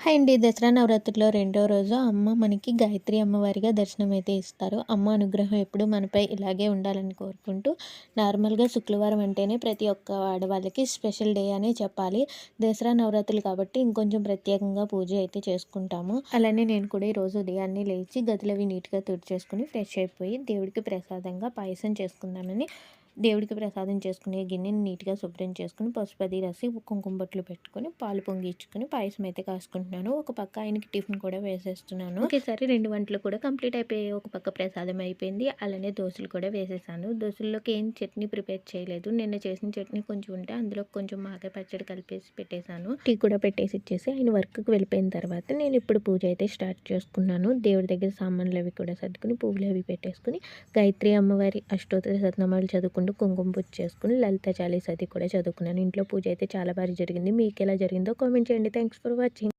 Hi అండి. దసరా నవరాత్రిలో రెండో రోజు అమ్మ మనకి గాయత్రి అమ్మవారిగా దర్శనమైతే ఇస్తారు. అమ్మ అనుగ్రహం ఎప్పుడూ మనపై ఇలాగే ఉండాలని కోరుకుంటూ, నార్మల్‌గా శుక్రవారం అంటేనే ప్రతి ఒక్క ఆడవాళ్ళకి స్పెషల్ డే అనే చెప్పాలి. దసరా నవరాత్రులు కాబట్టి ఇంకొంచెం ప్రత్యేకంగా పూజ అయితే చేసుకుంటాము. అలానే నేను కూడా ఈరోజు ఉదయాన్నే లేచి గదులవి నీట్‌గా తుడిచేసుకొని ఫ్రెష్ అయిపోయి దేవుడికి ప్రసాదంగా పాయసం చేసుకుందామని దేవుడికి ప్రసాదం చేసుకునే గిన్నెని నీట్‌గా శుభ్రం చేసుకొని, పసుపు అది రాసి, కుంకుమ బొట్లు పెట్టుకొని, పాలు పొంగిచ్చుకొని పాయసం అయితే కాసుకుంటున్నాను. ఒక పక్క ఆయనకి టిఫిన్ కూడా వేసేస్తున్నాను. ఒకేసారి 2 వంటలు కూడా కంప్లీట్ అయిపోయాయి. ఒక పక్క ప్రసాదం అయిపోయింది. అలానే దోసలు కూడా వేసేసాను. దోసల్లోకి ఏం చట్నీ ప్రిపేర్ చేయలేదు. నిన్న చేసిన చట్నీ కొంచెం ఉంటే అందులో కొంచెం మాగాయ పచ్చడి కలిపేసి పెట్టేశాను. టీ కూడా పెట్టేసి ఇచ్చేసి ఆయన వర్క్‌కి వెళ్ళిపోయిన తర్వాత నేను ఇప్పుడు పూజ అయితే స్టార్ట్ చేసుకున్నాను. దేవుడి దగ్గర సామాన్లు అవి కూడా సర్దుకొని, పువ్వులు అవి పెట్టేసుకొని, గాయత్రి అమ్మవారి అష్టోత్తర శతనామాలు చదువుకుంటూ కుంకుమ పూజ చేసుకుని లలిత చాలీసా అది కూడా చదువుకున్నాను. ఇంట్లో పూజ అయితే చాలా బాగా జరిగింది. మీకెలా జరిగిందో కామెంట్ చేయండి. Thanks for watching.